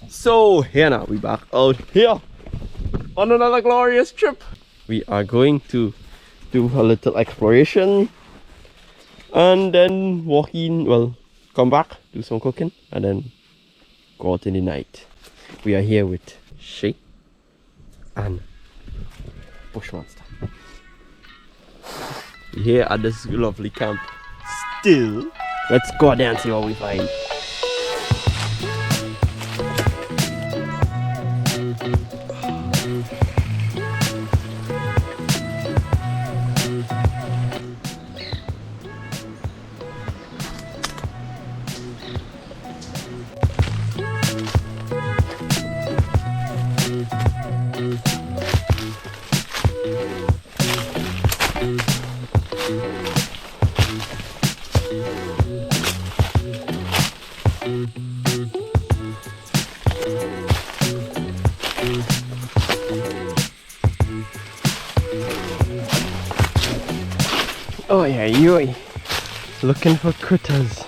So here now we back out here on another glorious trip. We are going to do a little exploration and then walk in, well, come back, do some cooking and then go out in the night. We are here with Shay and Bushmaster. We're here at this lovely camp still. Let's go there and see what we find. Oh yeah, yoy. Looking for critters.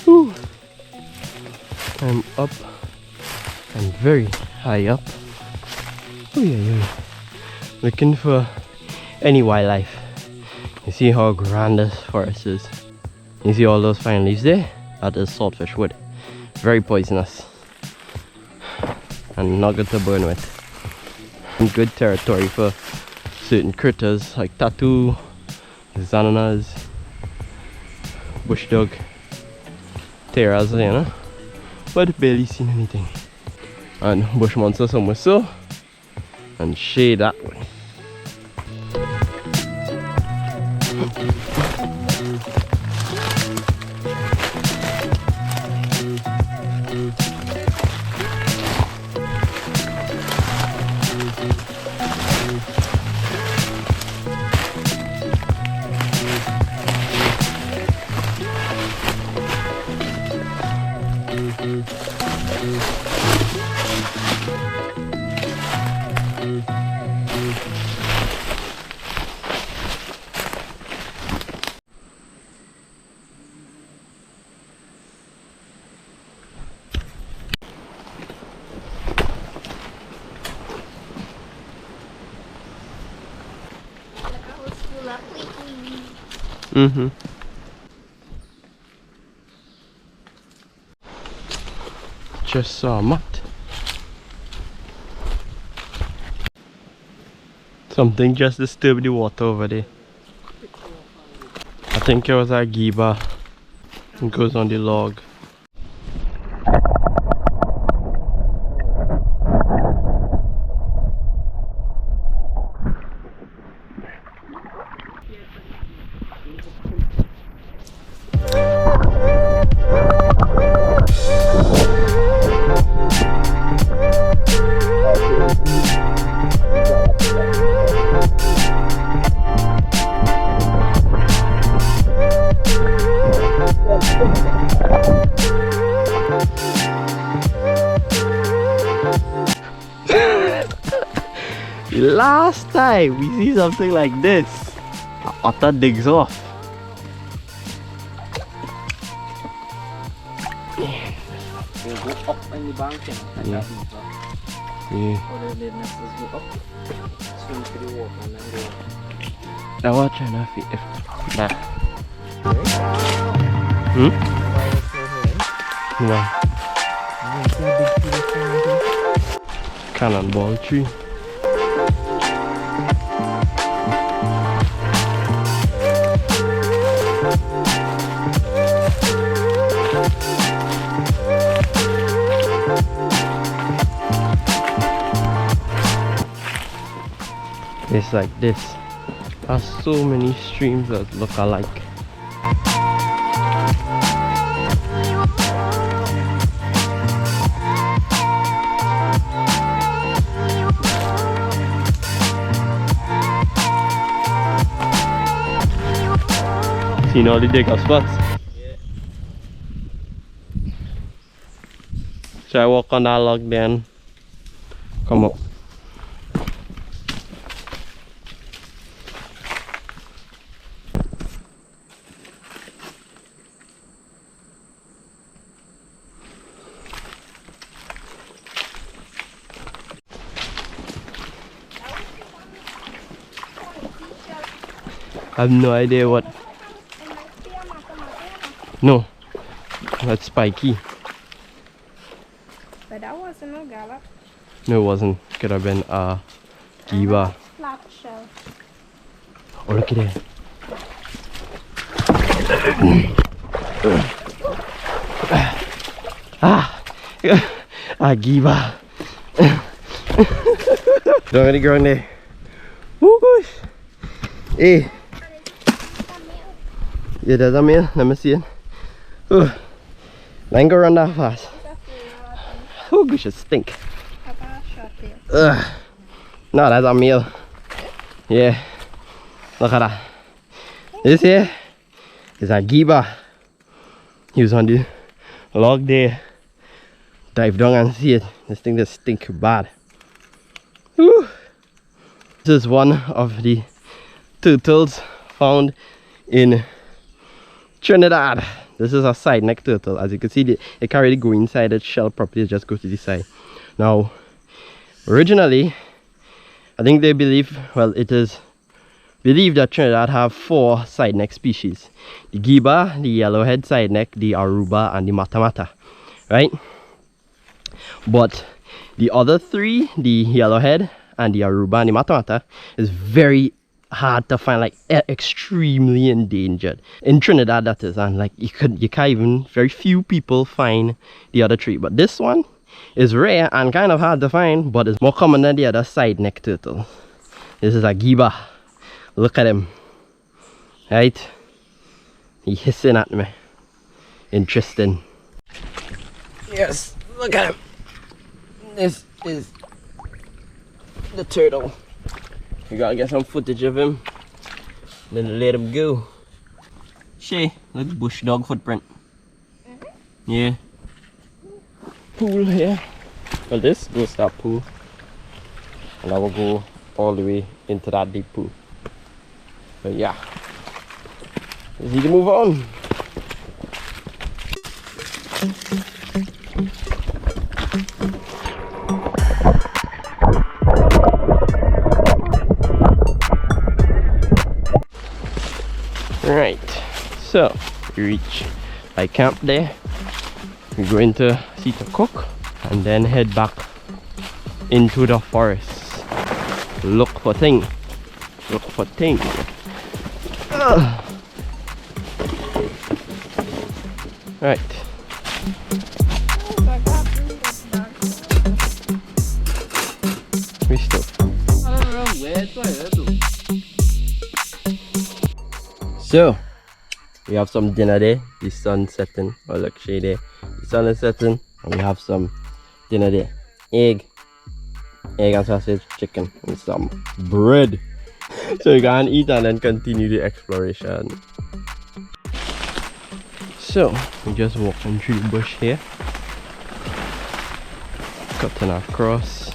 Whew. I'm up. I'm very high up. Oh yeah, yoy. Looking for any wildlife. You see how grand this forest is. You see all those fine leaves there? That is saltfish wood. Very poisonous. And not good to burn with. And good territory for certain critters like tattoo, xananas, bush dog, teras, you know, but barely seen anything. And bush monster somewhere so, and shade that way. Mm-hmm. Just saw a mutt. Something just disturbed the water over there. I think it was a giba. It goes on the log. Last time we see something like this, an otter digs off. We'll go up on the bank and Yeah. Or the nesters go up, swim to the water and then go. Now watch and if nah. Why is it here? Wow. You see a big tree standing here? Cannonball tree. It's like this. There's so many streams that look alike. Seen all the digger spots? Yeah. Should I walk on that log then? Come up. I have no idea what. No, that's spiky. But that wasn't no gallop. No, it wasn't. Could have been giba. Flat shell. Oh, look at it. Giba. Don't really go in there. Oh gosh. Hey. Yeah, there's a meal. Let me see it. Oh. I ain't go run that fast. Oh gosh, it stink. Ugh. No, that's a meal. Yeah. Look at that. This here is a giba. He was on the log there. Dive down and see it. This thing just stink bad. Woo. This is one of the turtles found in Trinidad. This is a side neck turtle. As you can see, it can't really go inside its shell properly, it just goes to the side. Now, originally, I think they believe, well, it is believed that Trinidad have 4 side neck species. The giba, the yellowhead side neck, the aruba, and the matamata. Right? But the other 3, the yellowhead and the aruba and the matamata, is very hard to find, like extremely endangered in Trinidad, that is. And like you can't even, very few people find the other 3, but this one is rare and kind of hard to find, but it's more common than the other side neck turtle. This is a giba. Look at him, right? He hissing at me. Interesting. Yes, look at him. This is the turtle. We gotta get some footage of him, then let him go. Shay, look, bush dog footprint. Yeah. Pool here. Well, this goes to that pool, and I will go all the way into that deep pool. But yeah, let's need to move on. Right, so we reach my camp there. We're going to see to cook and then head back into the forest. Look for things. Look for things. Right. We still. So we have some dinner there. The sun setting. Oh look, shade there. The sun is setting, and we have some dinner there. Egg and sausage, chicken, and some bread. So we can eat and then continue the exploration. So we just walking through the bush here, cutting across.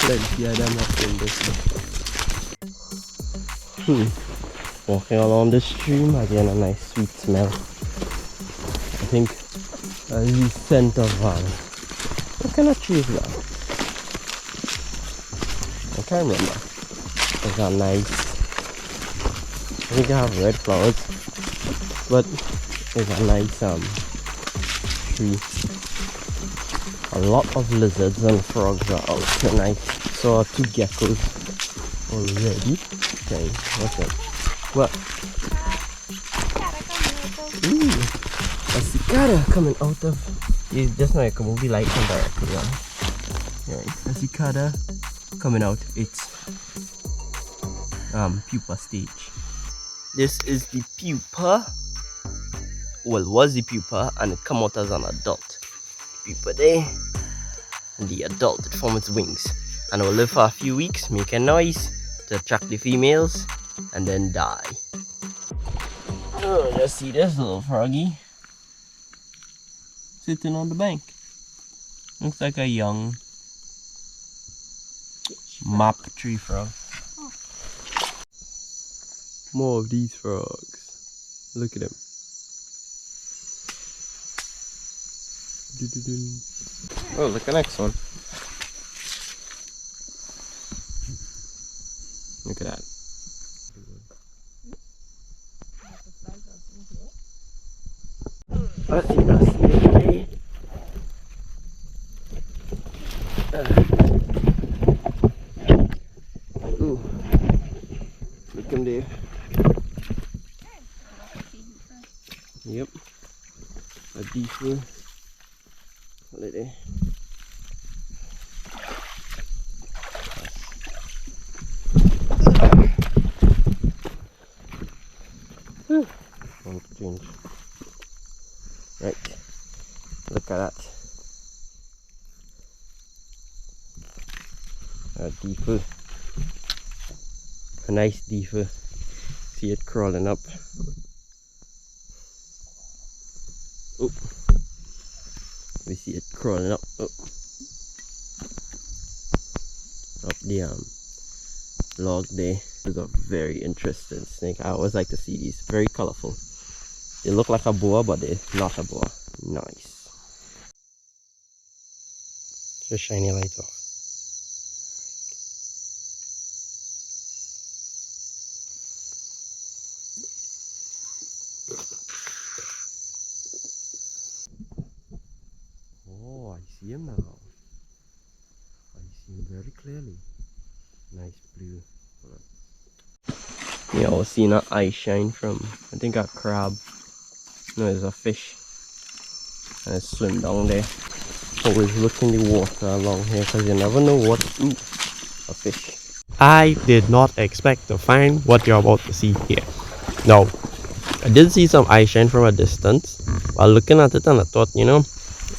Plenty of them up in this one. Walking along the stream, again a nice sweet smell. I think that's the scent of what kind of tree is that? I can't remember. It's a nice, I think I have red flowers, but it's a nice tree. A lot of lizards and frogs are out tonight. Saw 2 geckos already. Okay, what's up? What? Ooh, a cicada coming out of. Just now I can move the light from directly on. Right, a cicada coming out its pupa stage. This is the pupa. Well, was the pupa, and it come out as an adult. Pupa there, and the adult, it forms its wings, and it will live for a few weeks, make a noise to attract the females, and then die. Oh, just see this little froggy sitting on the bank. Looks like a young Map tree frog. Oh. More of these frogs. Look at them. Oh, look at the next one. Look at that. I see a snake. Ooh. Look him there. Yep. A deeper. Holiday. Want to change. Right. Look at that. A deeper. A nice deeper. See it crawling up. Oh. We see it crawling up. Oh. Up the log there. This is a very interesting snake. I always like to see these. Very colorful. They look like a boa, but they're not a boa. Nice. Just shine your light off. Oh, I see him now. I see him very clearly. Nice blue. Yeah, I was seeing an eye shine from, I think, a crab. No, it's a fish. And it swim down there. Always look in the water along here because you never know what. Ooh, a fish. I did not expect to find what you're about to see here. Now, I did see some eye shine from a distance while looking at it, and I thought, you know,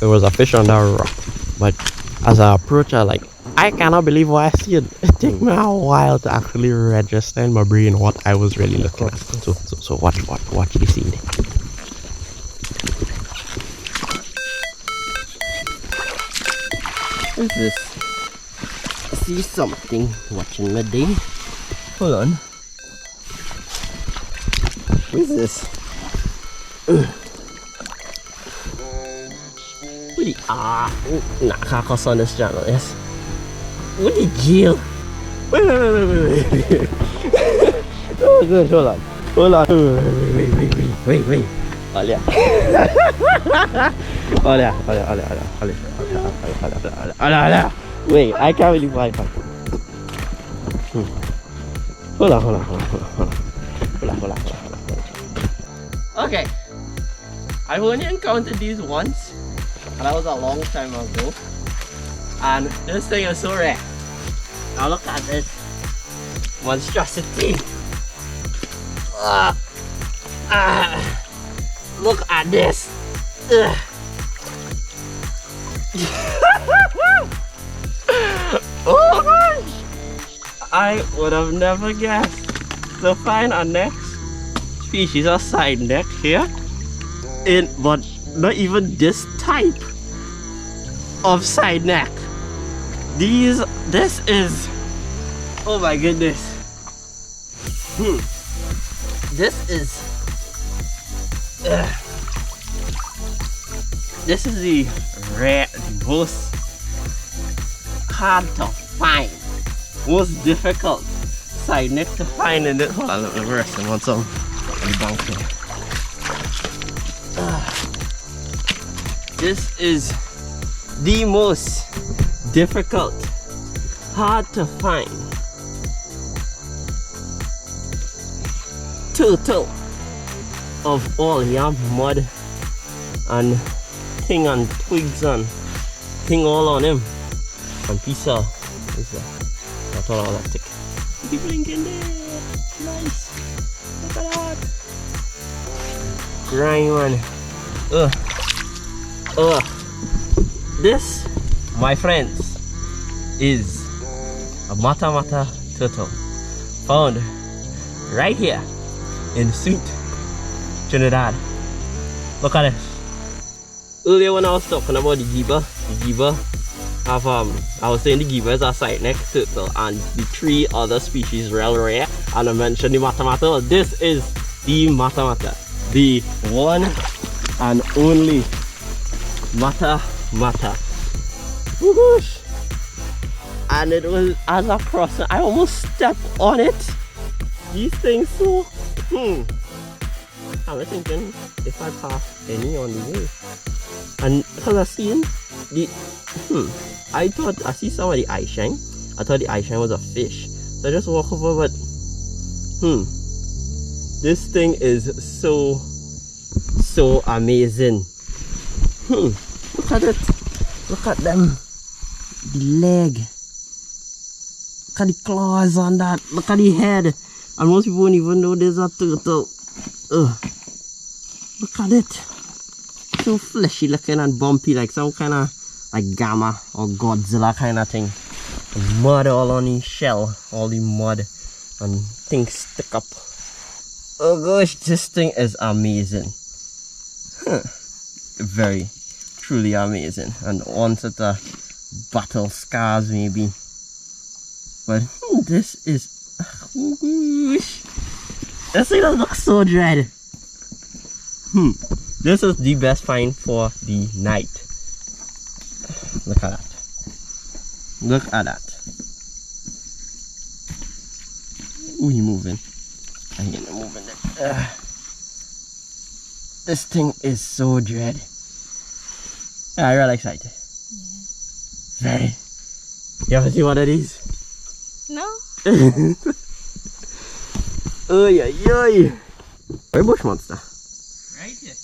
it was a fish on that rock. But as I approach, I cannot believe what I see. It took me a while to actually register in my brain what I was really looking at. So watch the scene. What is this? I see something watching my day. Hold on. What is this? What the not on this channel, yes. What the jail? Wait. Oh good, hold on. Wait. Olha. Olha. Wait, I can't really find it. Hold on. Okay. I've only encountered these once, and that was a long time ago. And this thing is so rare. Now look at this monstrosity. Look at this. Oh gosh! I would have never guessed to find a next species of side neck here, but not even this type of side neck. This is, oh my goodness. This is the most hard to find, most difficult side neck to find in it. Hold on, let me reverse and want some bank here. This is the most difficult, hard to find turtle of all. You have mud and thing and twigs and thing all on him, and piece of that's all that stick. Keep blinking there. Nice. Look at that. Grind one. This, my friends, is a matamata turtle found right here in Sweet, Trinidad. Look at this. Earlier when I was talking about the giba have I was saying the giba is a side neck turtle and the 3 other species real rare, and I mentioned the matamata. This is the matamata, the one and only matamata. Whoosh! And it was as I crossed it, I almost stepped on it. These things so I was thinking if I pass any on the way. And because I seen the I thought I see some of the eye shine. I thought the eye shine was a fish. So I just walk over, but this thing is so amazing. Look at it. Look at them. The leg. Look at the claws on that. Look at the head. And most people won't even know there's a turtle. Look at it. So fleshy looking and bumpy, like some kind of like Gamma or Godzilla kind of thing. Mud all on his shell. All the mud and things stick up. Oh gosh, this thing is amazing. Very, truly amazing. And once at the battle scars maybe. But this is this thing does look so dread. This is the best find for the night. Look at that. Look at that. Ooh, he moving. I hear him moving. This thing is so dread. Yeah, I'm really excited. Yeah. Very. You ever see one of these? No. Oh yeah. Where bush monster? Right here.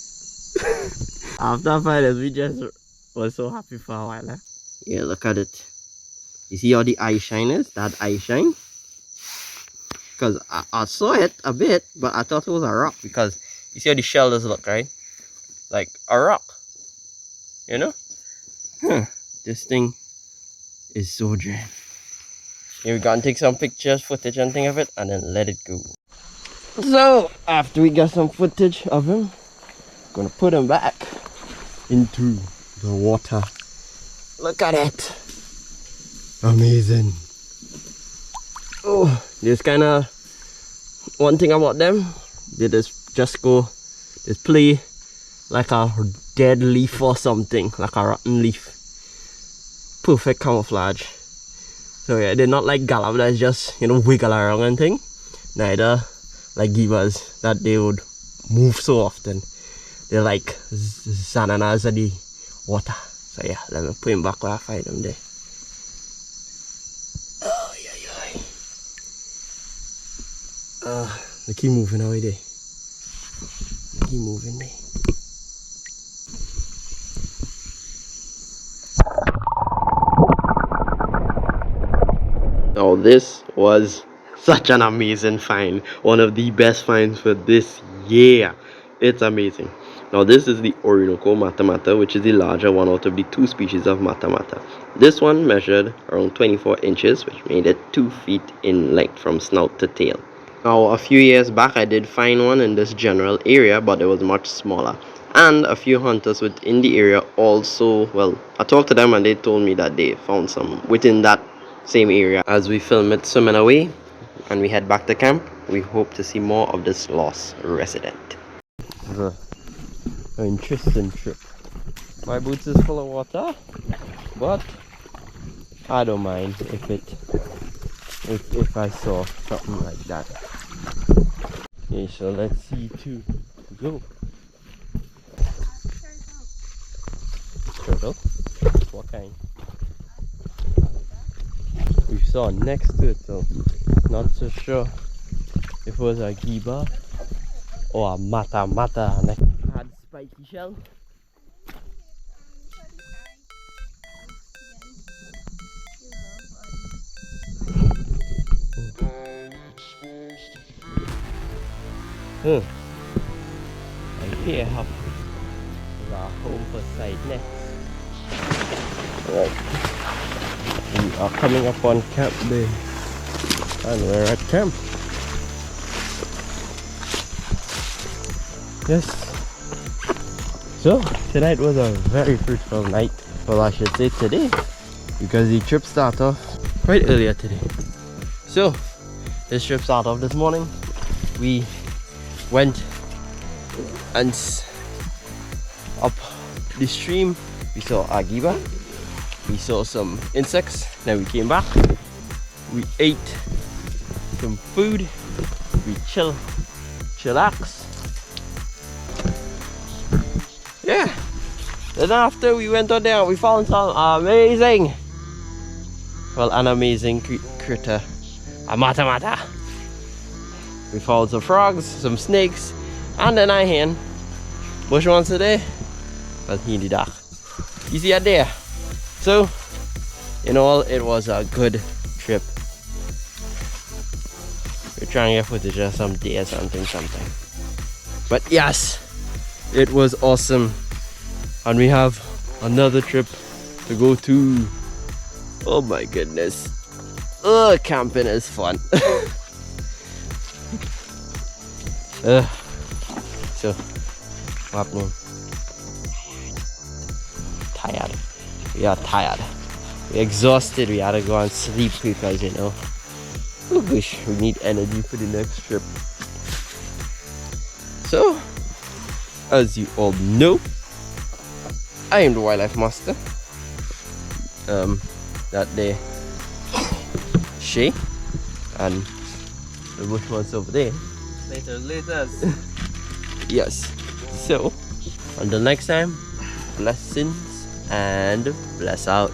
After finding, we just was so happy for a while. Yeah, look at it. You see how the eye shine is? That eye shine? Because I saw it a bit, but I thought it was a rock because you see how the shell does look, right? Like a rock. You know? This thing is so dread. Here we go and take some pictures, footage and thing of it, and then let it go. So, after we got some footage of him, gonna put him back into the water. Look at it. Amazing. Oh, this kind of one thing about them, they just play like a dead leaf or something, like a rotten leaf. Perfect camouflage. So yeah, they're not like gallop that's just, you know, wiggle around and thing. Neither like gibas that they would move so often. They're like bananas of the water. So yeah, let me put him back where I find him there. Oh yeah. They keep moving away there. They keep moving there. Oh, this was such an amazing find. One of the best finds for this year. It's amazing. Now this is the Orinoco matamata, which is the larger one out of the 2 species of matamata. This one measured around 24 inches, which made it 2 feet in length from snout to tail. Now a few years back I did find one in this general area, but it was much smaller. And a few hunters within the area also, well, I talked to them and they told me that they found some within that same area. As we film it swimming away and we head back to camp, we hope to see more of this lost resident. An interesting trip. My boots is full of water, but I don't mind if I saw something like that. Okay, so let's see to go. Turtle? What kind? We saw next turtle. Not so sure if it was a giba or a matamata. Had spiky shell. I hear how our home for side next. Right. We are coming up on Camp Day and we're at camp. Yes. So tonight was a very fruitful night. Well, I should say today. because the trip started off quite earlier today. So this trip started off this morning. We went and up the stream. We saw a giba. We saw some insects. Then we came back. We ate some food. We chillax. Yeah. Then after we went out there, we found some amazing, an amazing critter, a matamata. We found some frogs, some snakes, and then I hen. Bush once today, but he did that. You see it there. So, in all, it was a good trip. We're trying to get footage of some deer, something. But yes, it was awesome. And we have another trip to go to. Oh my goodness. Camping is fun. So, what happened? Tired. We are tired. We're exhausted. We had to go and sleep because, oh gosh, we need energy for the next trip. So, as you all know, I am the wildlife master. That day, Shay, and the bush one's over there. Later. Yes. So, until next time, blessings and bless out.